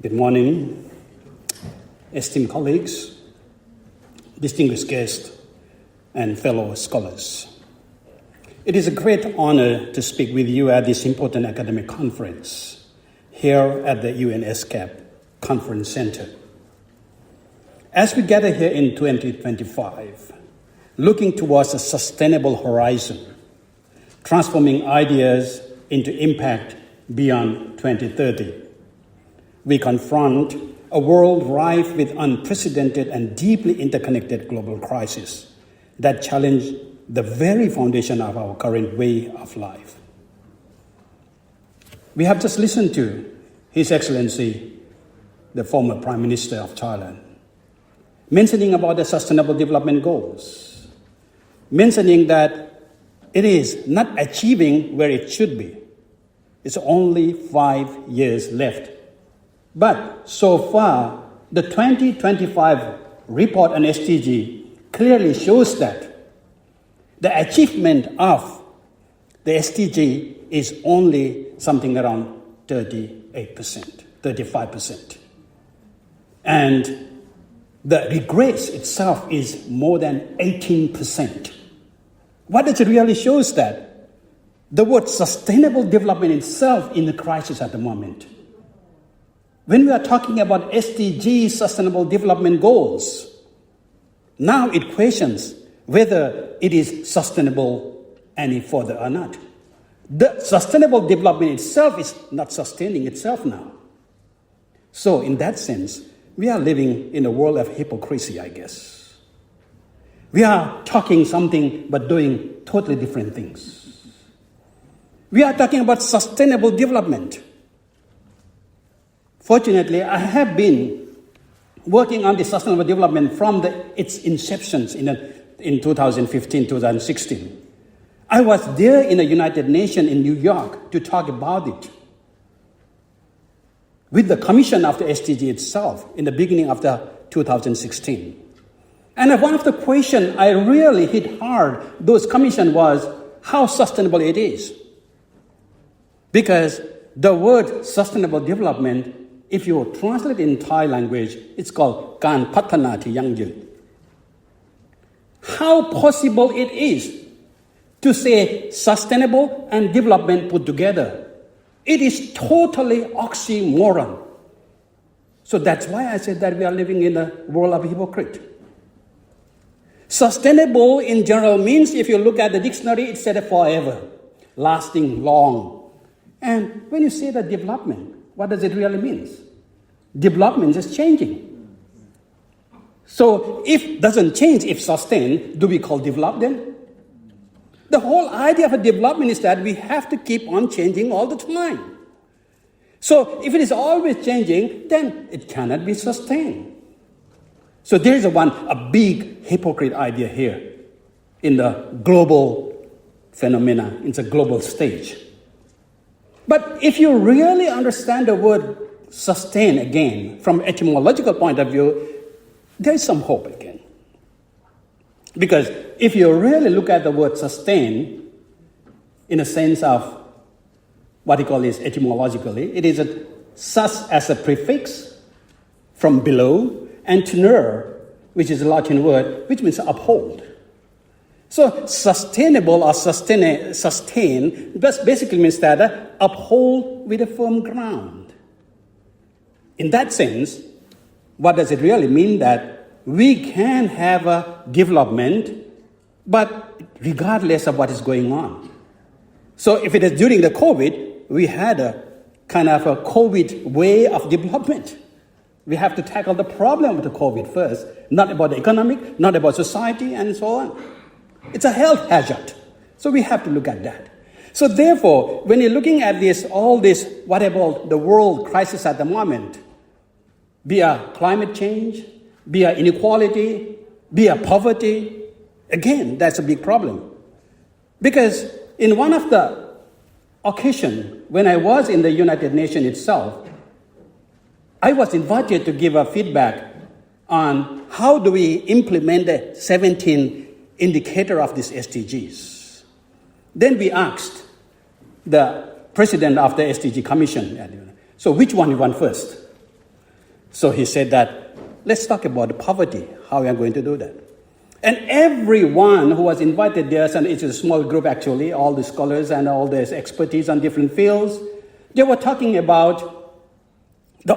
Good morning, esteemed colleagues, distinguished guests, and fellow scholars. It is a great honor to speak with you at this important academic conference here at the UN ESCAP Conference Center. As we gather here in 2025, looking towards a sustainable horizon, transforming ideas into impact beyond 2030, we confront a world rife with unprecedented and deeply interconnected global crises that challenge the very foundation of our current way of life. We have just listened to His Excellency, the former Prime Minister of Thailand, mentioning about the Sustainable Development Goals, mentioning that it is not achieving where it should be. It's only 5 years left. But so far, the 2025 report on SDG clearly shows that the achievement of the SDG is only something around 38%, 35%. And the regress itself is more than 18%. What it really shows that the word sustainable development itself in the crisis at the moment. When we are talking about SDG, Sustainable Development Goals, now it questions whether it is sustainable any further or not. The sustainable development itself is not sustaining itself now. So in that sense, we are living in a world of hypocrisy, I guess. We are talking something but doing totally different things. We are talking about sustainable development. Fortunately, I have been working on the sustainable development from its inceptions in 2015, 2016. I was there in the United Nations in New York to talk about it with the commission of the SDG itself in the beginning of 2016. And one of the questions I really hit hard those commission was how sustainable it is. Because the word sustainable development, if you translate in Thai language, it's called การพัฒนาที่ยั่งยืน. How possible it is to say sustainable and development put together. It is totally oxymoron. So that's why I said that we are living in a world of hypocrite. Sustainable in general means, if you look at the dictionary, it said forever, lasting long. And when you say that development, what does it really mean? Development is changing. So if it doesn't change, if sustain, do we call develop then? The whole idea of a development is that we have to keep on changing all the time. So if it is always changing, then it cannot be sustained. So there is a big hypocrite idea here in the global phenomena, in the global stage. But if you really understand the word sustain again, from etymological point of view, there is some hope again. Because if you really look at the word sustain, in a sense of what you call is etymologically, it is sus as a prefix from below, and tenere, which is a Latin word, which means uphold. So sustainable or sustain basically means that uphold with a firm ground. In that sense, what does it really mean? That we can have a development, but regardless of what is going on. So if it is during the COVID, we had a kind of a COVID way of development. We have to tackle the problem with the COVID first, not about the economic, not about society, and so on. It's a health hazard. So we have to look at that. So therefore, when you're looking at all this, what about the world crisis at the moment, be it climate change, be it inequality, be it poverty, again, that's a big problem. Because in one of the occasions, when I was in the United Nations itself, I was invited to give a feedback on how do we implement the 17 indicator of these SDGs. Then we asked the president of the SDG Commission, so which one you want first? So he said that, let's talk about the poverty, how we are going to do that. And everyone who was invited there, and it's a small group actually, all the scholars and all the expertise on different fields, they were talking about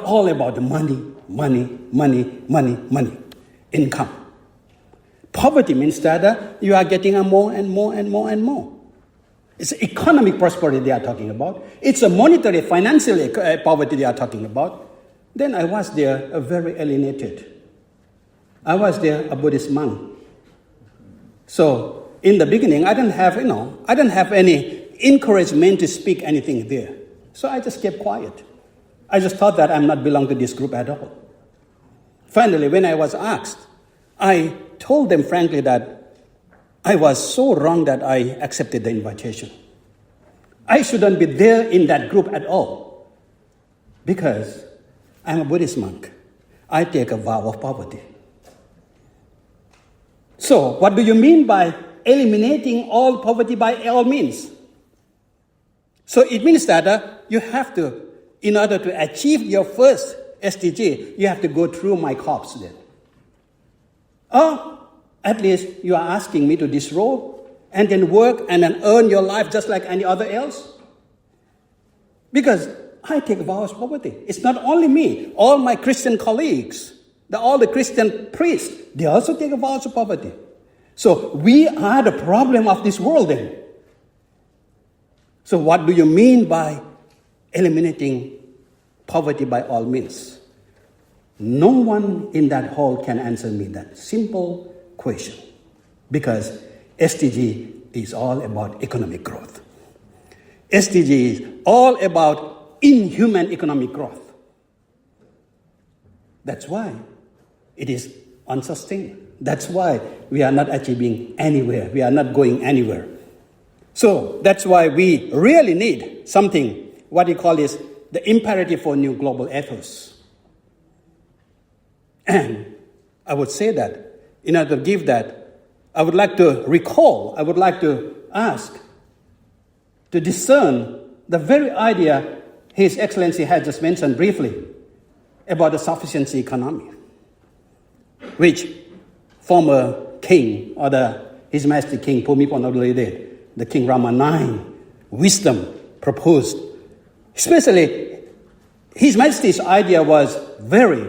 all about the money, income. Poverty means that you are getting more and more and more and more. It's economic prosperity they are talking about. It's a monetary, financial poverty they are talking about. Then I was there very alienated. I was there a Buddhist monk. So in the beginning, I didn't have any encouragement to speak anything there. So I just kept quiet. I just thought that I'm not belong to this group at all. Finally, when I was asked, I told them frankly that I was so wrong that I accepted the invitation. I shouldn't be there in that group at all because I'm a Buddhist monk. I take a vow of poverty. So, what do you mean by eliminating all poverty by all means? So, it means that you have to, in order to achieve your first SDG, you have to go through my corpse then. Or, at least, you are asking me to disrobe and then work and then earn your life just like any other else? Because I take vows of poverty. It's not only me, all my Christian colleagues, all the Christian priests, they also take vows of poverty. So we are the problem of this world then. So what do you mean by eliminating poverty by all means? No one in that hall can answer me that simple question. Because SDG is all about economic growth. SDG is all about inhuman economic growth. That's why it is unsustainable. That's why we are not achieving anywhere. We are not going anywhere. So that's why we really need something, what you call is the imperative for new global ethos. And I would say that in order to give that, I would like to ask, to discern the very idea His Excellency had just mentioned briefly about the sufficiency economy, which former king, or His Majesty King Bhumibol Adulyadej, the King Rama IX, wisdom proposed. Especially, His Majesty's idea was very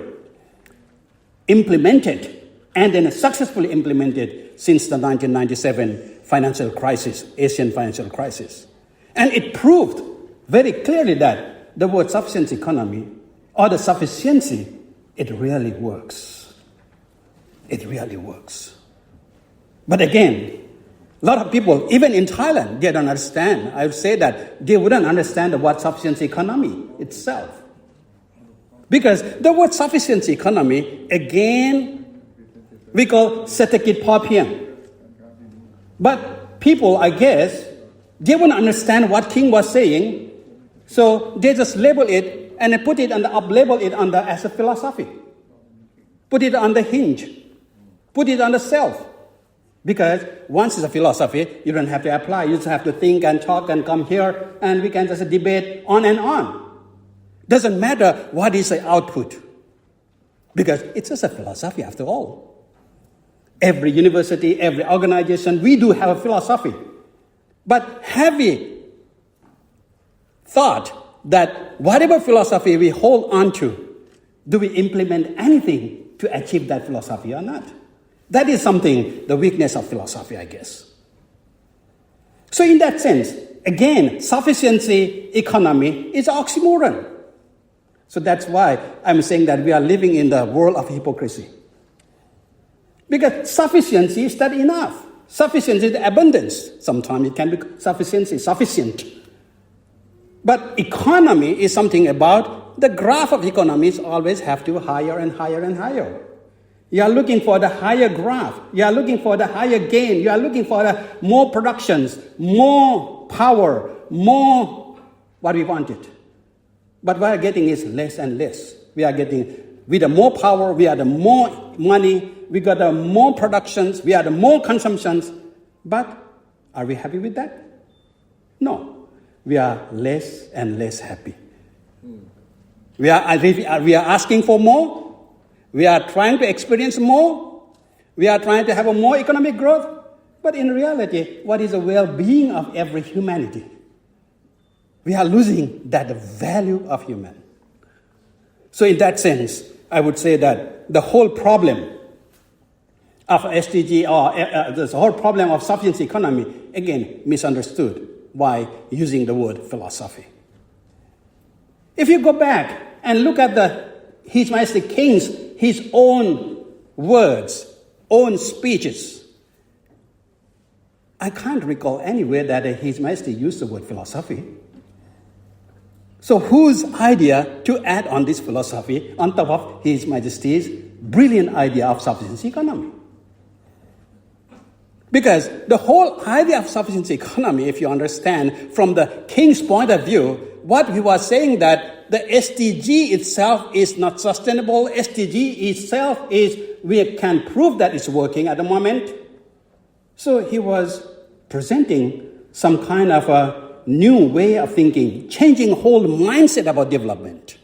implemented and then successfully implemented since the 1997 financial crisis, Asian financial crisis. And it proved very clearly that the word sufficiency economy or the sufficiency, it really works. It really works. But again, a lot of people, even in Thailand, they don't understand. I would say that they wouldn't understand the word sufficiency economy itself. Because the word sufficiency economy, again, we call Setakit Papiang. But people, I guess, they wouldn't understand what King was saying, so they just label it and put it up-label it as a philosophy. Put it on the hinge. Put it on the shelf. Because once it's a philosophy, you don't have to apply. You just have to think and talk and come here, and we can just debate on and on. Doesn't matter what is the output. Because it's just a philosophy after all. Every university, every organization, we do have a philosophy. But have we thought that whatever philosophy we hold on to, do we implement anything to achieve that philosophy or not? That is something, the weakness of philosophy, I guess. So in that sense, again, sufficiency economy is oxymoron. So that's why I'm saying that we are living in the world of hypocrisy. Because sufficiency is not enough. Sufficiency is abundance. Sometimes it can be sufficiency, sufficient. But economy is something about the graph of economies always have to higher and higher and higher. You are looking for the higher graph. You are looking for the higher gain. You are looking for the more productions, more power, more what we wanted. But what we are getting is less and less. We are getting, with the more power, we are the more money, we got the more productions, we are the more consumptions. But are we happy with that? No. We are less and less happy. We are asking for more. We are trying to experience more. We are trying to have a more economic growth. But in reality, what is the well-being of every humanity? We are losing that value of human. So in that sense, I would say that the whole problem of SDG or the whole problem of sufficiency economy, again, misunderstood by using the word philosophy. If you go back and look at His Majesty King's his own words, own speeches, I can't recall anywhere that His Majesty used the word philosophy. So whose idea to add on this philosophy on top of His Majesty's brilliant idea of sufficiency economy? Because the whole idea of sufficiency economy, if you understand from the king's point of view, what he was saying that the SDG itself is not sustainable. SDG itself we can prove that it's working at the moment. So he was presenting some kind of a new way of thinking, changing whole mindset about development.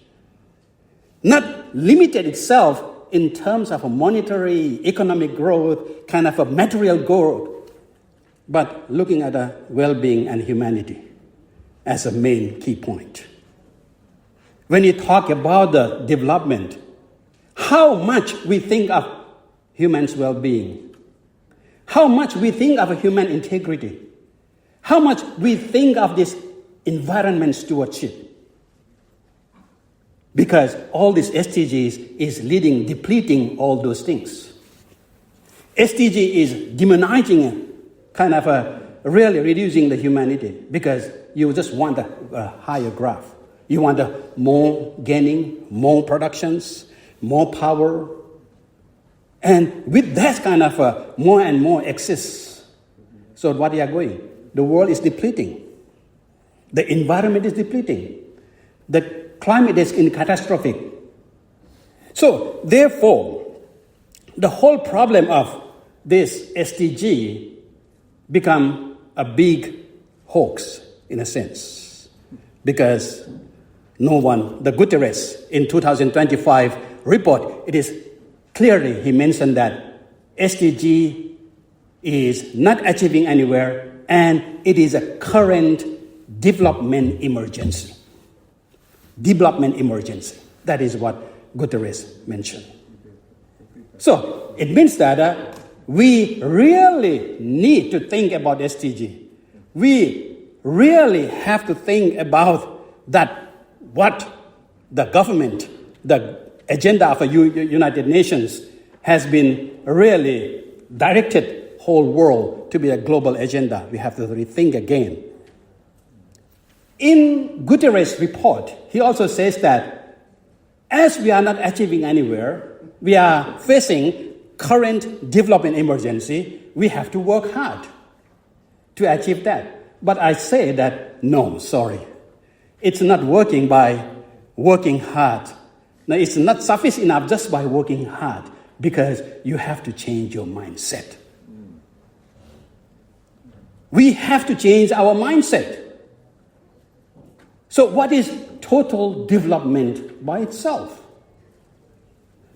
Not limited itself in terms of a monetary, economic growth, kind of a material growth, but looking at the well-being and humanity as a main key point. When you talk about the development, how much we think of humans' well-being, how much we think of human integrity, how much we think of this environment stewardship. Because all these SDGs is depleting all those things. SDG is demonizing, kind of really reducing the humanity because you just want a higher graph. You want more gaining, more productions, more power. And with that kind of more and more excess, so what you are going? The world is depleting. The environment is depleting. The climate is catastrophic. So, therefore, the whole problem of this SDG become a big hoax, in a sense, because the Guterres in 2025 report, it is clearly, he mentioned that SDG is not achieving anywhere and it is a current development emergency. Development emergency. That is what Guterres mentioned. So it means that we really need to think about SDG. We really have to think about that what the government, the agenda of the United Nations has been really directed whole world to be a global agenda. We have to rethink again. In Guterres' report, he also says that as we are not achieving anywhere, we are facing current development emergency, we have to work hard to achieve that. But I say that, no, sorry. It's not working by working hard. No, it's not sufficient enough just by working hard because you have to change your mindset. We have to change our mindset. So what is total development by itself?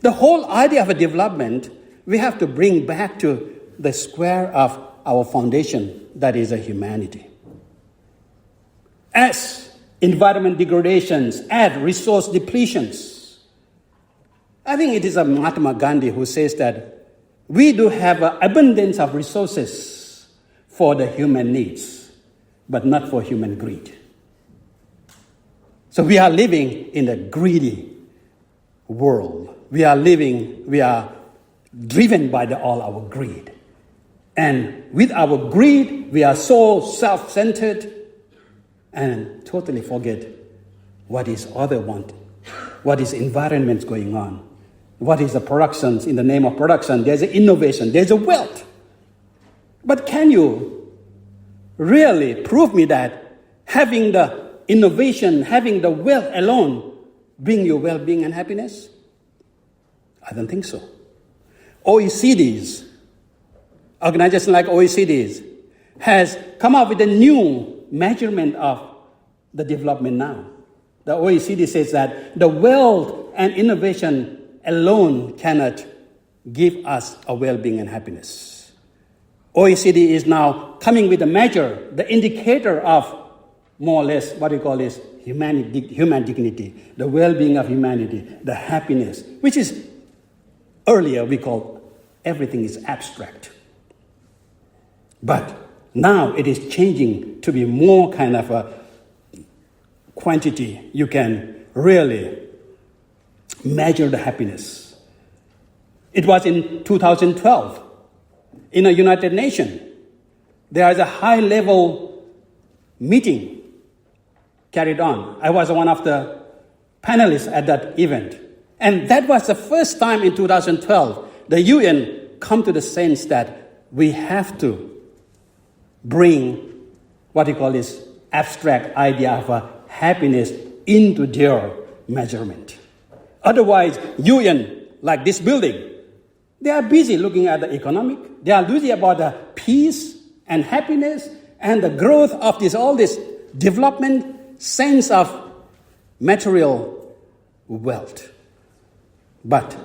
The whole idea of a development, we have to bring back to the square of our foundation, that is a humanity. As environment degradations, as resource depletions, I think it is a Mahatma Gandhi who says that we do have an abundance of resources for the human needs, but not for human greed. So we are living in a greedy world. We are driven by all our greed. And with our greed, we are so self-centered and totally forget what is other want, what is environment going on, what is the productions. In the name of production, there's an innovation, there's a wealth. But can you really prove me that having the innovation, having the wealth alone bring you well-being and happiness? I don't think so. OECD's, organization like OECD's, has come up with a new measurement of the development now. The OECD says that the wealth and innovation alone cannot give us a well-being and happiness. OECD is now coming with a measure, the indicator of more or less what we call is human dignity, the well-being of humanity, the happiness, which is earlier we called everything is abstract. But now it is changing to be more kind of a quantity. You can really measure the happiness. It was in 2012 in the United Nations. There is a high-level meeting carried on. I was one of the panelists at that event. And that was the first time in 2012 the UN come to the sense that we have to bring what we call this abstract idea of a happiness into their measurement. Otherwise, UN, like this building, they are busy looking at the economic. They are busy about the peace and happiness and the growth of all this development sense of material wealth. But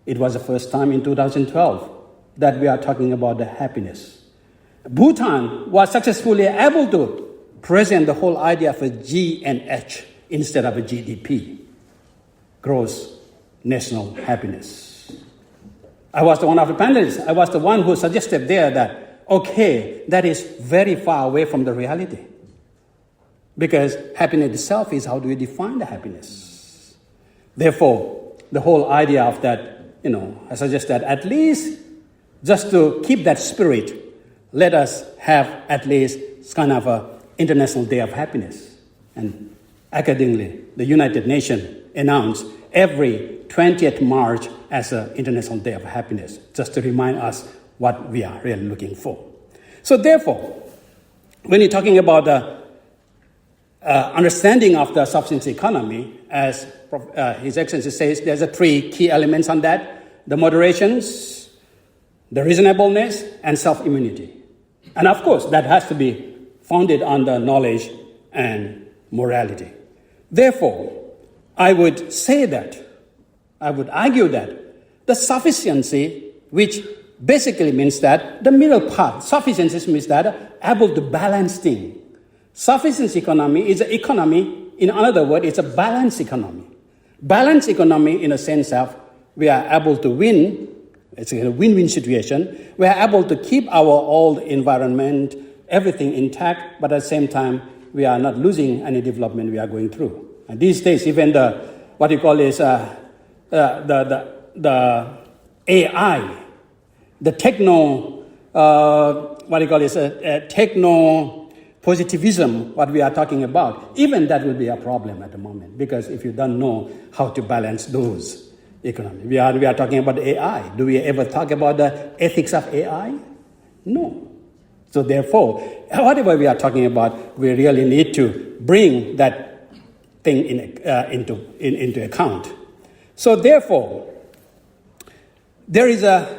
it was the first time in 2012 that we are talking about the happiness. Bhutan was successfully able to present the whole idea of a G and H instead of a GDP, gross national happiness. I was one of the panelists. I was the one who suggested there that, okay, that is very far away from the reality. Because happiness itself is how do we define the happiness. Therefore, the whole idea of that, I suggest that at least just to keep that spirit, let us have at least kind of a International Day of Happiness. And accordingly, the United Nations announced every 20th March as an International Day of Happiness, just to remind us what we are really looking for. So therefore, when you're talking about the understanding of the sufficiency economy, as His Excellency says, there's three key elements on that: the moderations, the reasonableness, and self-immunity. And of course, that has to be founded on the knowledge and morality. Therefore, I would argue that the sufficiency, which basically means that the middle path, sufficiency means that able to balance things. Sufficiency economy is an economy, in other words, it's a balanced economy. Balanced economy in a sense of we are able to win, it's a win-win situation. We are able to keep our old environment, everything intact, but at the same time, we are not losing any development we are going through. And these days, even the AI, the techno positivism, what we are talking about, even that will be a problem at the moment, because if you don't know how to balance those economies. We are talking about AI. Do we ever talk about the ethics of AI? No. So therefore, whatever we are talking about, we really need to bring that thing into account. So therefore, there is a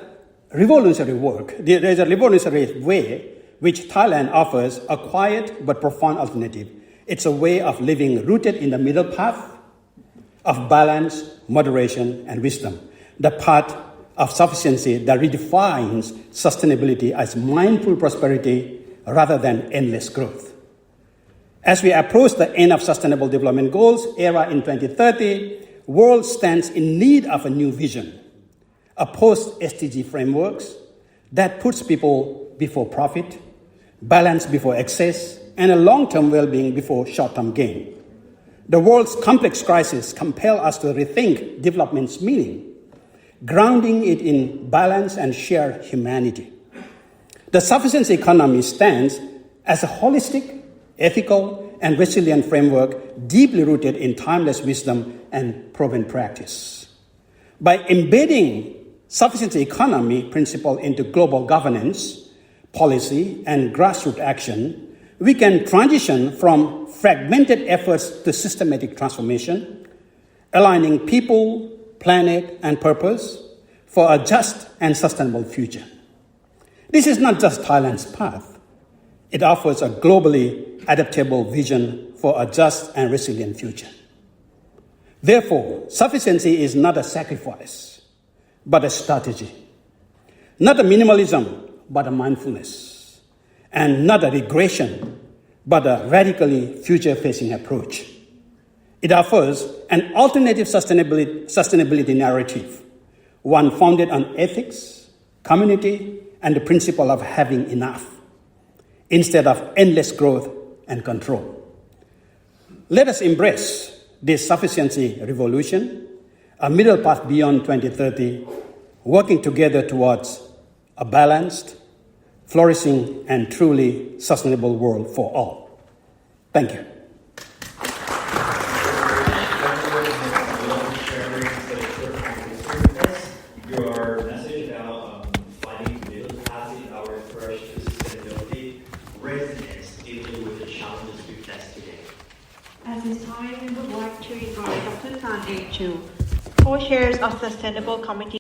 revolutionary work. There is a revolutionary way which Thailand offers a quiet but profound alternative. It's a way of living rooted in the middle path of balance, moderation, and wisdom. The path of sufficiency that redefines sustainability as mindful prosperity rather than endless growth. As we approach the end of Sustainable Development Goals era in 2030, the world stands in need of a new vision, a post-SDG framework that puts people before profit, balance before excess, and a long-term well-being before short-term gain. The world's complex crises compel us to rethink development's meaning, grounding it in balance and shared humanity. The sufficiency economy stands as a holistic, ethical, and resilient framework deeply rooted in timeless wisdom and proven practice. By embedding sufficiency economy principle into global governance, policy, and grassroots action, we can transition from fragmented efforts to systematic transformation, aligning people, planet, and purpose for a just and sustainable future. This is not just Thailand's path. It offers a globally adaptable vision for a just and resilient future. Therefore, sufficiency is not a sacrifice, but a strategy. Not a minimalism, but a mindfulness. And not a regression, but a radically future-facing approach. It offers an alternative sustainability narrative, one founded on ethics, community, and the principle of having enough, instead of endless growth and control. Let us embrace this sufficiency revolution, a middle path beyond 2030, working together towards a balanced, flourishing, and truly sustainable world for all. Thank you. Your message about finding the middle path in our approach to sustainability resonates deeply with the challenges we face today. At this time, we would like to invite Dr. Tan Ek Chu, co-chairs of Sustainable Committee,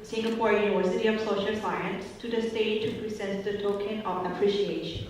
Singapore University of Social Science, to the stage to present the token of appreciation.